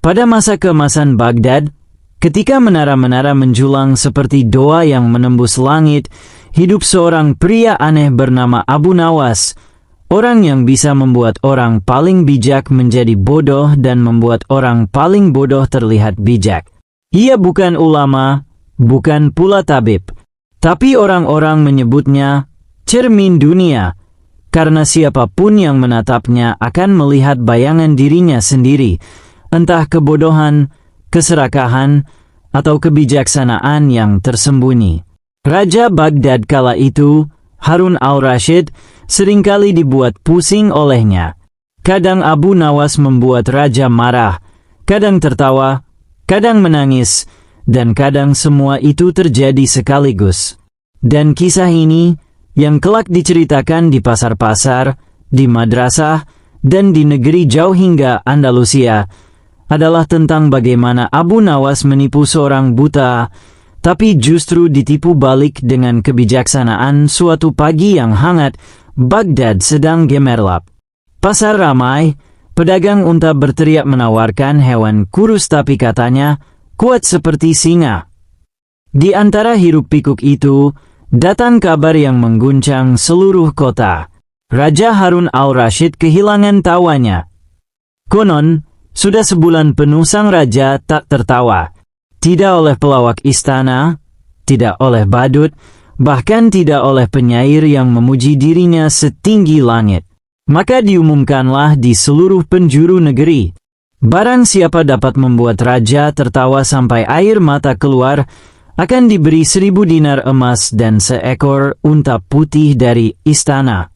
Pada masa keemasan Baghdad, ketika menara-menara menjulang seperti doa yang menembus langit, hidup seorang pria aneh bernama Abu Nawas, orang yang bisa membuat orang paling bijak menjadi bodoh dan membuat orang paling bodoh terlihat bijak. Ia bukan ulama, bukan pula tabib, tapi orang-orang menyebutnya cermin dunia, karena siapapun yang menatapnya akan melihat bayangan dirinya sendiri, entah kebodohan, keserakahan, atau kebijaksanaan yang tersembunyi. Raja Baghdad kala itu, Harun al-Rashid, seringkali dibuat pusing olehnya. Kadang Abu Nawas membuat raja marah, kadang tertawa, kadang menangis, dan kadang semua itu terjadi sekaligus. Dan kisah ini, yang kelak diceritakan di pasar-pasar, di madrasah, dan di negeri jauh hingga Andalusia, adalah tentang bagaimana Abu Nawas menipu seorang buta, tapi justru ditipu balik dengan kebijaksanaan. Suatu pagi yang hangat, Baghdad sedang gemerlap. Pasar ramai, pedagang unta berteriak menawarkan hewan kurus tapi katanya kuat seperti singa. Di antara hiruk-pikuk itu, datang kabar yang mengguncang seluruh kota. Raja Harun al-Rashid kehilangan tawanya. Konon, sudah sebulan penuh sang raja tak tertawa. Tidak oleh pelawak istana, tidak oleh badut, bahkan tidak oleh penyair yang memuji dirinya setinggi langit. Maka diumumkanlah di seluruh penjuru negeri, barang siapa dapat membuat raja tertawa sampai air mata keluar, akan diberi 1000 dinar emas dan seekor unta putih dari istana.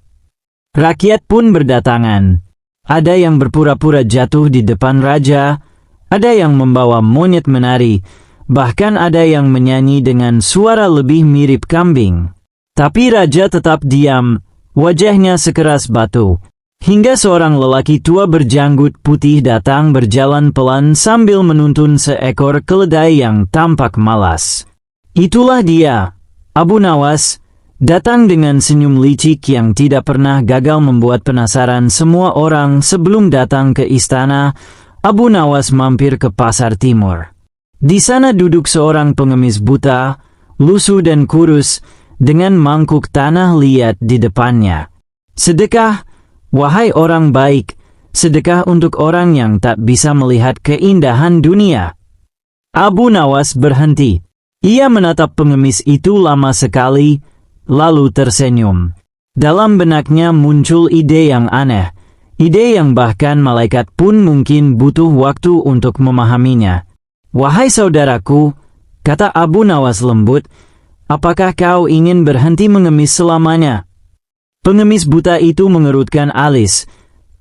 Rakyat pun berdatangan. Ada yang berpura-pura jatuh di depan raja, ada yang membawa monyet menari, bahkan ada yang menyanyi dengan suara lebih mirip kambing. Tapi raja tetap diam, wajahnya sekeras batu. Hingga seorang lelaki tua berjanggut putih datang berjalan pelan sambil menuntun seekor keledai yang tampak malas. Itulah dia, Abu Nawas, datang dengan senyum licik yang tidak pernah gagal membuat penasaran semua orang. Sebelum datang ke istana, Abu Nawas mampir ke pasar timur. Di sana duduk seorang pengemis buta, lusuh dan kurus, dengan mangkuk tanah liat di depannya. Sedekah, wahai orang baik, sedekah untuk orang yang tak bisa melihat keindahan dunia. Abu Nawas berhenti. Ia menatap pengemis itu lama sekali, lalu tersenyum. Dalam benaknya muncul ide yang aneh, ide yang bahkan malaikat pun mungkin butuh waktu untuk memahaminya. "Wahai saudaraku," kata Abu Nawas lembut, "apakah kau ingin berhenti mengemis selamanya?" Pengemis buta itu mengerutkan alis.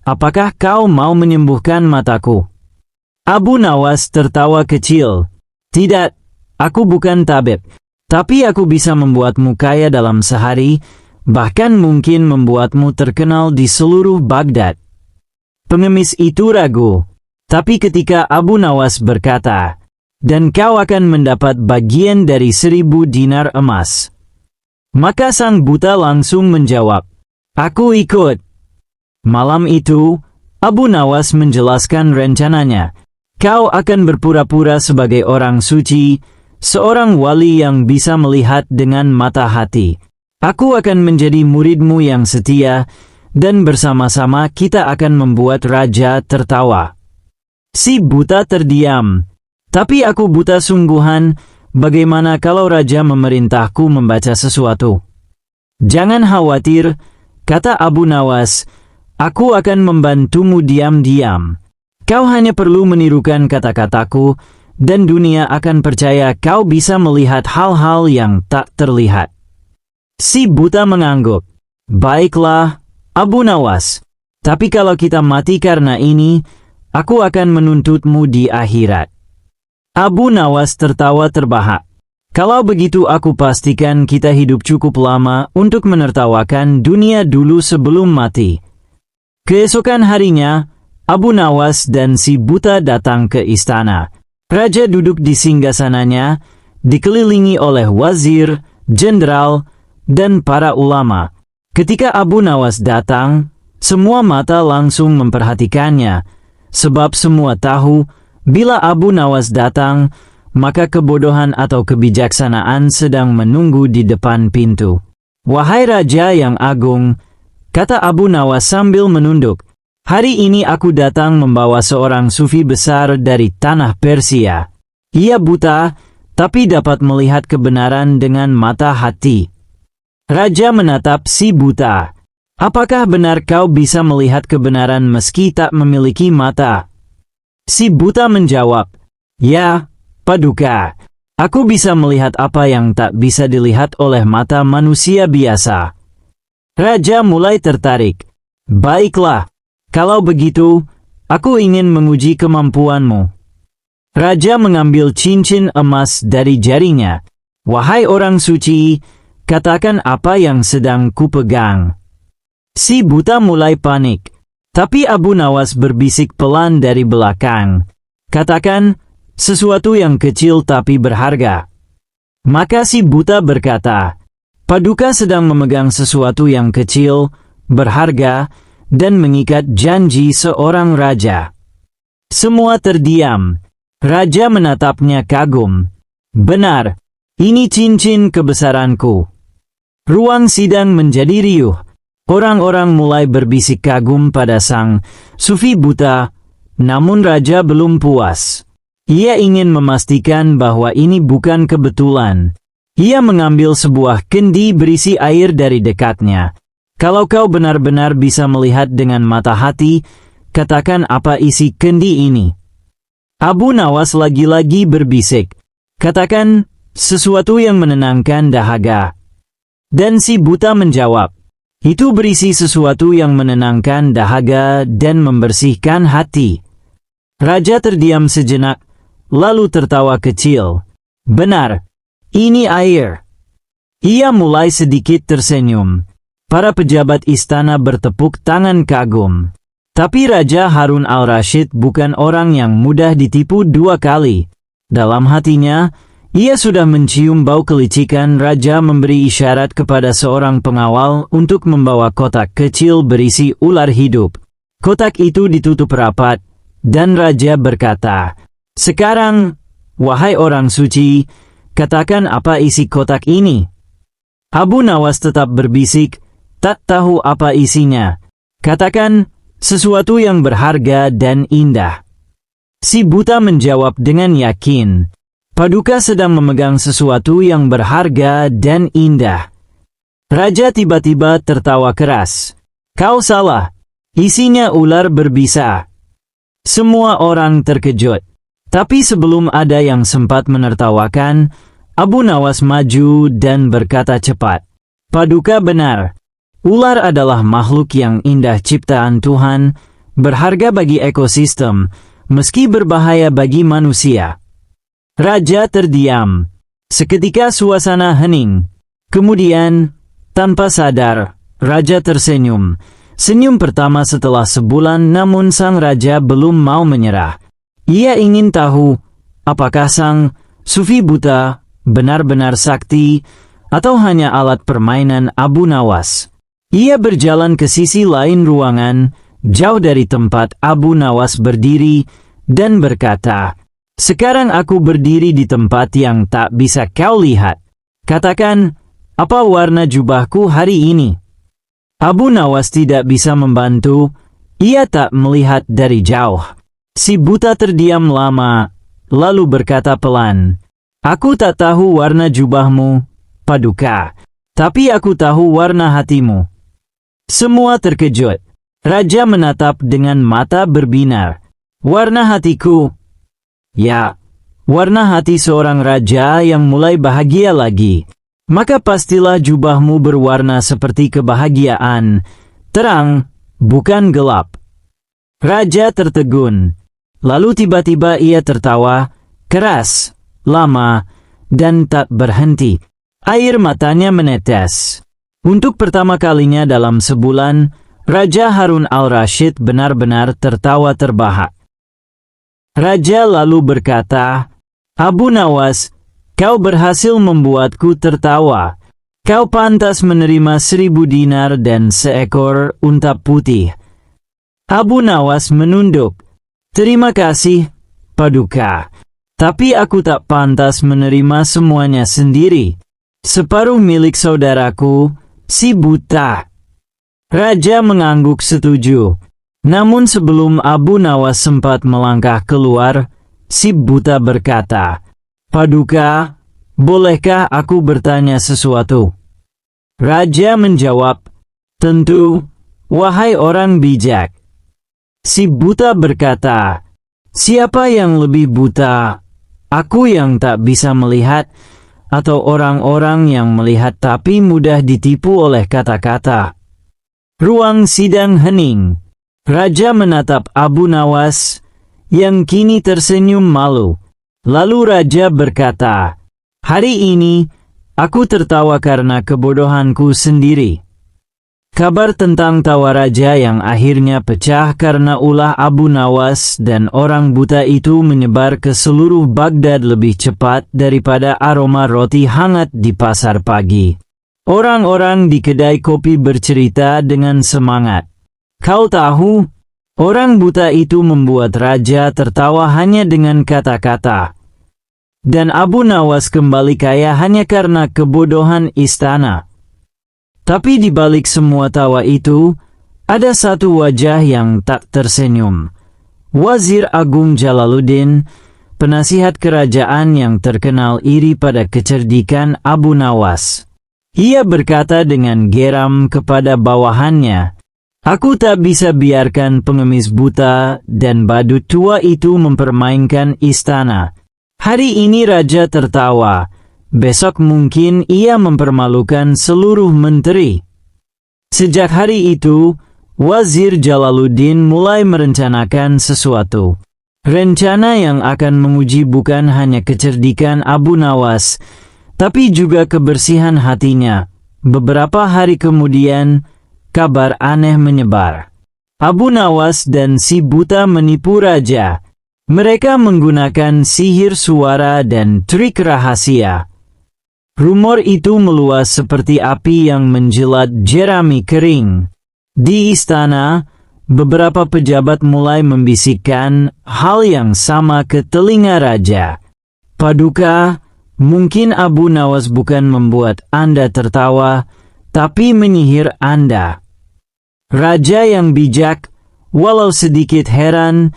"Apakah kau mau menyembuhkan mataku?" Abu Nawas tertawa kecil. "Tidak, aku bukan tabib. Tapi aku bisa membuatmu kaya dalam sehari, bahkan mungkin membuatmu terkenal di seluruh Baghdad." Pengemis itu ragu. Tapi ketika Abu Nawas berkata, "Dan kau akan mendapat bagian dari 1000 dinar emas," maka sang buta langsung menjawab, "Aku ikut." Malam itu, Abu Nawas menjelaskan rencananya. "Kau akan berpura-pura sebagai orang suci, seorang wali yang bisa melihat dengan mata hati. Aku akan menjadi muridmu yang setia, dan bersama-sama kita akan membuat raja tertawa." Si buta terdiam. "Tapi aku buta sungguhan, bagaimana kalau raja memerintahku membaca sesuatu?" "Jangan khawatir," kata Abu Nawas, "aku akan membantumu diam-diam. Kau hanya perlu menirukan kata-kataku, dan dunia akan percaya kau bisa melihat hal-hal yang tak terlihat." Si buta mengangguk. "Baiklah, Abu Nawas. Tapi kalau kita mati karena ini, aku akan menuntutmu di akhirat." Abu Nawas tertawa terbahak. "Kalau begitu aku pastikan kita hidup cukup lama untuk menertawakan dunia dulu sebelum mati." Keesokan harinya, Abu Nawas dan si buta datang ke istana. Raja duduk di singgasananya, dikelilingi oleh wazir, jenderal, dan para ulama. Ketika Abu Nawas datang, semua mata langsung memperhatikannya, sebab semua tahu Bila Abu Nawas datang, maka kebodohan atau kebijaksanaan sedang menunggu di depan pintu. Wahai Raja yang agung, kata Abu Nawas sambil menunduk, hari ini aku datang membawa seorang sufi besar dari tanah Persia. Ia buta, tapi dapat melihat kebenaran dengan mata hati. Raja menatap si buta. Apakah benar kau bisa melihat kebenaran meski tak memiliki mata? Si buta menjawab, ya, Paduka, aku bisa melihat apa yang tak bisa dilihat oleh mata manusia biasa. Raja mulai tertarik. Baiklah, kalau begitu, aku ingin menguji kemampuanmu. Raja mengambil cincin emas dari jarinya. Wahai orang suci, katakan apa yang sedang kupegang. Si buta mulai panik, tapi Abu Nawas berbisik pelan dari belakang. Katakan, sesuatu yang kecil tapi berharga. Maka si buta berkata, Paduka sedang memegang sesuatu yang kecil, berharga, dan mengikat janji seorang raja. Semua terdiam. Raja menatapnya kagum. Benar, ini cincin kebesaranku. Ruang sidang menjadi riuh. Orang-orang mulai berbisik kagum pada sang sufi buta, namun raja belum puas. Ia ingin memastikan bahwa ini bukan kebetulan. Ia mengambil sebuah kendi berisi air dari dekatnya. Kalau kau benar-benar bisa melihat dengan mata hati, katakan apa isi kendi ini. Abu Nawas lagi-lagi berbisik. Katakan sesuatu yang menenangkan dahaga. Dan si buta menjawab, itu berisi sesuatu yang menenangkan dahaga dan membersihkan hati. Raja terdiam sejenak, lalu tertawa kecil. Benar, ini air. Ia mulai sedikit tersenyum. Para pejabat istana bertepuk tangan kagum. Tapi Raja Harun al-Rashid bukan orang yang mudah ditipu dua kali. Dalam hatinya, ia sudah mencium bau kelicikan. Raja memberi isyarat kepada seorang pengawal untuk membawa kotak kecil berisi ular hidup. Kotak itu ditutup rapat, dan Raja berkata, sekarang, wahai orang suci, katakan apa isi kotak ini. Abu Nawas tetap berbisik, tak tahu apa isinya. Katakan, sesuatu yang berharga dan indah. Si buta menjawab dengan yakin, Paduka sedang memegang sesuatu yang berharga dan indah. Raja tiba-tiba tertawa keras. Kau salah, isinya ular berbisa. Semua orang terkejut. Tapi sebelum ada yang sempat menertawakan, Abu Nawas maju dan berkata cepat, Paduka benar. Ular adalah makhluk yang indah ciptaan Tuhan, berharga bagi ekosistem, meski berbahaya bagi manusia. Raja terdiam. Seketika suasana hening. Kemudian, tanpa sadar, Raja tersenyum. Senyum pertama setelah sebulan, namun sang Raja belum mau menyerah. Ia ingin tahu, apakah sang sufi buta benar-benar sakti, atau hanya alat permainan Abu Nawas. Ia berjalan ke sisi lain ruangan, jauh dari tempat Abu Nawas berdiri, dan berkata, sekarang aku berdiri di tempat yang tak bisa kau lihat. Katakan, apa warna jubahku hari ini? Abu Nawas tidak bisa membantu, ia tak melihat dari jauh. Si buta terdiam lama, lalu berkata pelan, aku tak tahu warna jubahmu, Paduka, tapi aku tahu warna hatimu. Semua terkejut. Raja menatap dengan mata berbinar. Warna hatiku. Ya, warna hati seorang raja yang mulai bahagia lagi. Maka pastilah jubahmu berwarna seperti kebahagiaan, terang, bukan gelap. Raja tertegun. Lalu tiba-tiba ia tertawa, keras, lama, dan tak berhenti. Air matanya menetes. Untuk pertama kalinya dalam sebulan, Raja Harun al-Rashid benar-benar tertawa terbahak. Raja lalu berkata, Abu Nawas, kau berhasil membuatku tertawa. Kau pantas menerima 1000 dinar dan seekor unta putih. Abu Nawas menunduk. Terima kasih, Paduka. Tapi aku tak pantas menerima semuanya sendiri. Separuh milik saudaraku, si buta. Raja mengangguk setuju. Namun sebelum Abu Nawas sempat melangkah keluar, si buta berkata, "Paduka, bolehkah aku bertanya sesuatu?" Raja menjawab, "Tentu, wahai orang bijak." Si buta berkata, "Siapa yang lebih buta? Aku yang tak bisa melihat, atau orang-orang yang melihat tapi mudah ditipu oleh kata-kata?" Ruang sidang hening. Raja menatap Abu Nawas, yang kini tersenyum malu. Lalu Raja berkata, "Hari ini, aku tertawa karena kebodohanku sendiri." Kabar tentang tawa Raja yang akhirnya pecah karena ulah Abu Nawas dan orang buta itu menyebar ke seluruh Baghdad lebih cepat daripada aroma roti hangat di pasar pagi. Orang-orang di kedai kopi bercerita dengan semangat. "Kau tahu, orang buta itu membuat Raja tertawa hanya dengan kata-kata. Dan Abu Nawas kembali kaya hanya karena kebodohan istana." Tapi di balik semua tawa itu, ada satu wajah yang tak tersenyum. Wazir Agung Jalaluddin, penasihat kerajaan yang terkenal iri pada kecerdikan Abu Nawas. Ia berkata dengan geram kepada bawahannya, "Aku tak bisa biarkan pengemis buta dan badut tua itu mempermainkan istana. Hari ini Raja tertawa. Besok mungkin ia mempermalukan seluruh menteri." Sejak hari itu, Wazir Jalaluddin mulai merencanakan sesuatu. Rencana yang akan menguji bukan hanya kecerdikan Abu Nawas, tapi juga kebersihan hatinya. Beberapa hari kemudian, kabar aneh menyebar. Abu Nawas dan si buta menipu Raja. Mereka menggunakan sihir suara dan trik rahasia. Rumor itu meluas seperti api yang menjelat jerami kering. Di istana, beberapa pejabat mulai membisikkan hal yang sama ke telinga Raja. "Paduka, mungkin Abu Nawas bukan membuat Anda tertawa, tapi menyihir Anda." Raja yang bijak, walau sedikit heran,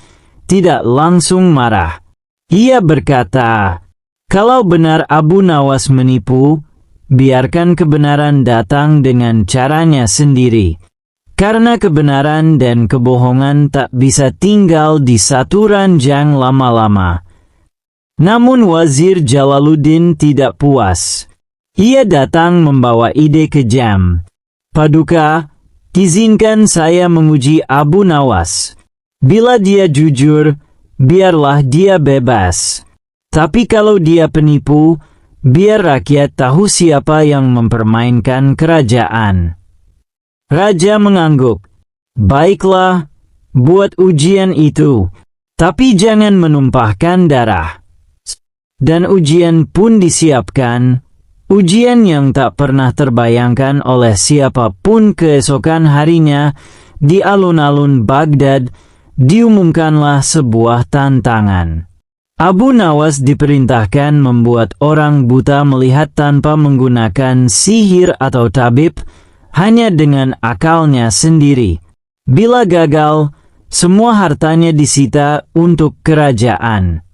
tidak langsung marah. Ia berkata, "Kalau benar Abu Nawas menipu, biarkan kebenaran datang dengan caranya sendiri. Karena kebenaran dan kebohongan tak bisa tinggal di satu ranjang lama-lama." Namun Wazir Jalaluddin tidak puas. Ia datang membawa ide kejam. "Paduka, izinkan saya menguji Abu Nawas. Bila dia jujur, biarlah dia bebas. Tapi kalau dia penipu, biar rakyat tahu siapa yang mempermainkan kerajaan." Raja mengangguk. "Baiklah, buat ujian itu. Tapi jangan menumpahkan darah." Dan ujian pun disiapkan. Ujian yang tak pernah terbayangkan oleh siapapun. Keesokan harinya, di alun-alun Baghdad, diumumkanlah sebuah tantangan. Abu Nawas diperintahkan membuat orang buta melihat tanpa menggunakan sihir atau tabib, hanya dengan akalnya sendiri. Bila gagal, semua hartanya disita untuk kerajaan.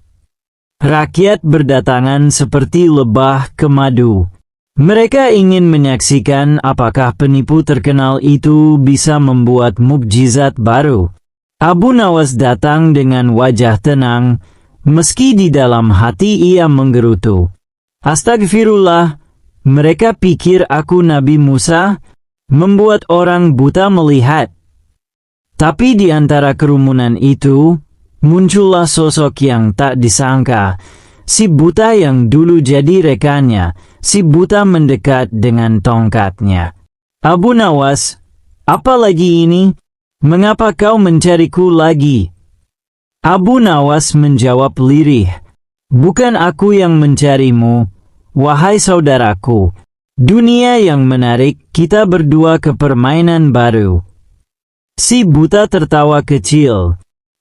Rakyat berdatangan seperti lebah ke madu. Mereka ingin menyaksikan apakah penipu terkenal itu bisa membuat mukjizat baru. Abu Nawas datang dengan wajah tenang, meski di dalam hati ia menggerutu. "Astagfirullah, mereka pikir aku Nabi Musa, membuat orang buta melihat." Tapi di antara kerumunan itu, muncullah sosok yang tak disangka. Si buta yang dulu jadi rekannya. Si buta mendekat dengan tongkatnya. "Abu Nawas, apa lagi ini? Mengapa kau mencariku lagi?" Abu Nawas menjawab lirih, "Bukan aku yang mencarimu, wahai saudaraku. Dunia yang menarik kita berdua ke permainan baru." Si buta tertawa kecil.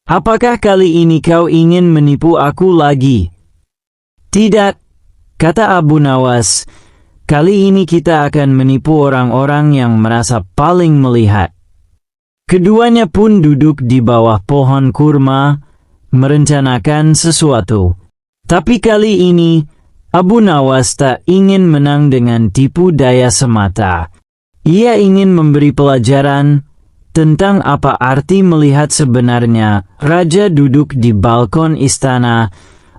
Apakah kali ini kau ingin menipu aku lagi? Tidak, kata Abu Nawas. Kali ini kita akan menipu orang-orang yang merasa paling melihat. Keduanya pun duduk di bawah pohon kurma, merencanakan sesuatu. Tapi kali ini, Abu Nawas tak ingin menang dengan tipu daya semata. Ia ingin memberi pelajaran tentang apa arti melihat sebenarnya. Raja duduk di balkon istana,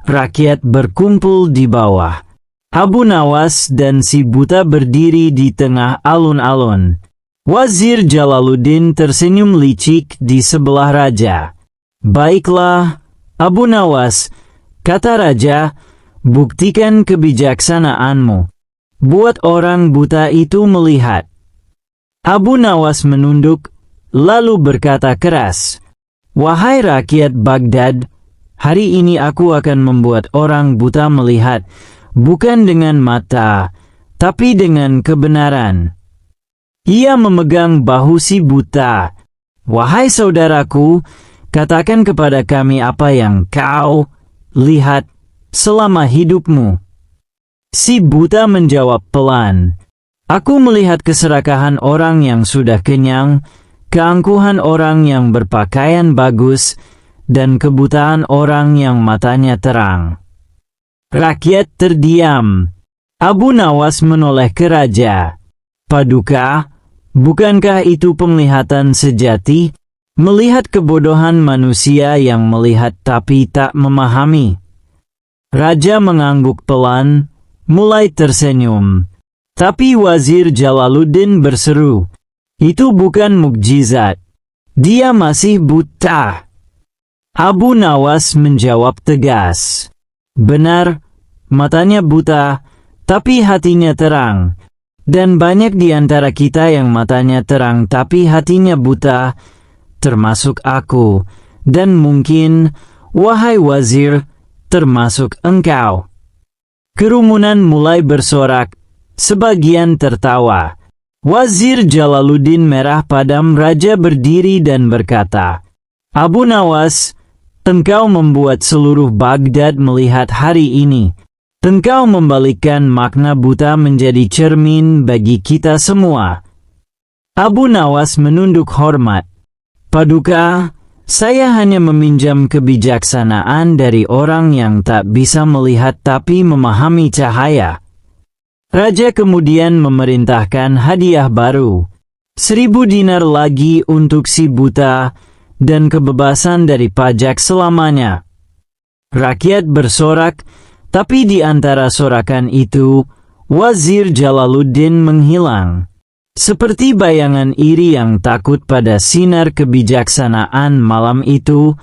rakyat berkumpul di bawah. Abu Nawas dan si buta berdiri di tengah alun-alun. Wazir Jalaluddin tersenyum licik di sebelah raja. Baiklah, Abu Nawas, kata raja, buktikan kebijaksanaanmu. Buat orang buta itu melihat. Abu Nawas menunduk, lalu berkata keras, "Wahai rakyat Baghdad, hari ini aku akan membuat orang buta melihat, bukan dengan mata, tapi dengan kebenaran." Ia memegang bahu si buta. "Wahai saudaraku, katakan kepada kami apa yang kau lihat selama hidupmu." Si buta menjawab pelan, "Aku melihat keserakahan orang yang sudah kenyang, keangkuhan orang yang berpakaian bagus, dan kebutaan orang yang matanya terang." Rakyat terdiam. Abu Nawas menoleh ke raja. "Paduka, bukankah itu penglihatan sejati? Melihat kebodohan manusia yang melihat tapi tak memahami." Raja mengangguk pelan, mulai tersenyum. Tapi Wazir Jalaluddin berseru, "Itu bukan mukjizat. Dia masih buta." Abu Nawas menjawab tegas, "Benar, matanya buta, tapi hatinya terang. Dan banyak di antara kita yang matanya terang tapi hatinya buta, termasuk aku, dan mungkin, wahai wazir, termasuk engkau." Kerumunan mulai bersorak, sebagian tertawa. Wazir Jalaluddin merah padam. Raja berdiri dan berkata, "Abu Nawas, engkau membuat seluruh Baghdad melihat hari ini. Engkau membalikkan makna buta menjadi cermin bagi kita semua." Abu Nawas menunduk hormat. "Paduka, saya hanya meminjam kebijaksanaan dari orang yang tak bisa melihat tapi memahami cahaya." Raja kemudian memerintahkan hadiah baru, 1000 dinar lagi untuk si buta, dan kebebasan dari pajak selamanya. Rakyat bersorak, tapi di antara sorakan itu, Wazir Jalaluddin menghilang. Seperti bayangan iri yang takut pada sinar kebijaksanaan malam itu,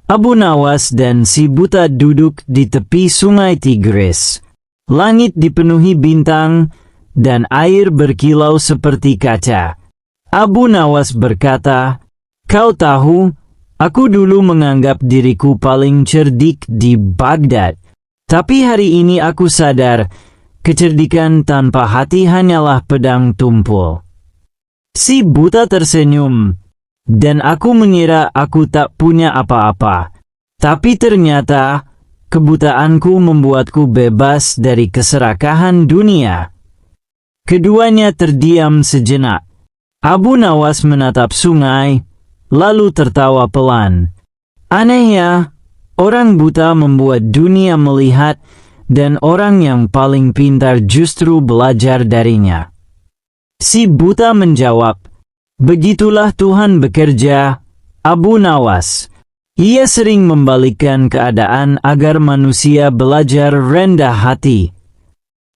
Abu Nawas dan si buta duduk di tepi sungai Tigris. Langit dipenuhi bintang, dan air berkilau seperti kaca. Abu Nawas berkata, "Kau tahu, aku dulu menganggap diriku paling cerdik di Baghdad. Tapi hari ini aku sadar, kecerdikan tanpa hati hanyalah pedang tumpul." Si buta tersenyum, "Dan aku mengira aku tak punya apa-apa. Tapi ternyata, kebutaanku membuatku bebas dari keserakahan dunia." Keduanya terdiam sejenak. Abu Nawas menatap sungai, lalu tertawa pelan. "Anehnya, orang buta membuat dunia melihat, dan orang yang paling pintar justru belajar darinya." Si buta menjawab, "Begitulah Tuhan bekerja, Abu Nawas. Ia sering membalikkan keadaan agar manusia belajar rendah hati."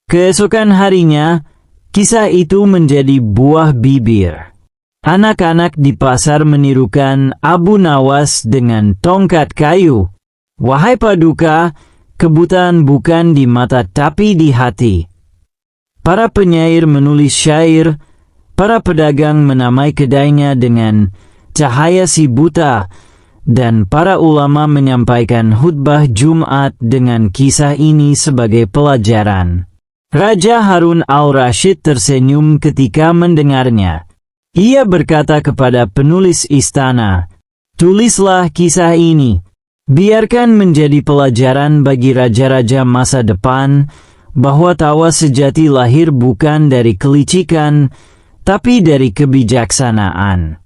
Keesokan harinya, kisah itu menjadi buah bibir. Anak-anak di pasar menirukan Abu Nawas dengan tongkat kayu. "Wahai paduka, kebutaan bukan di mata tapi di hati." Para penyair menulis syair, para pedagang menamai kedainya dengan cahaya si buta, dan para ulama menyampaikan khutbah Jumat dengan kisah ini sebagai pelajaran. Raja Harun al-Rashid tersenyum ketika mendengarnya. Ia berkata kepada penulis istana, Tulislah kisah ini. Biarkan menjadi pelajaran bagi raja-raja masa depan bahwa tawa sejati lahir bukan dari kelicikan, tapi dari kebijaksanaan.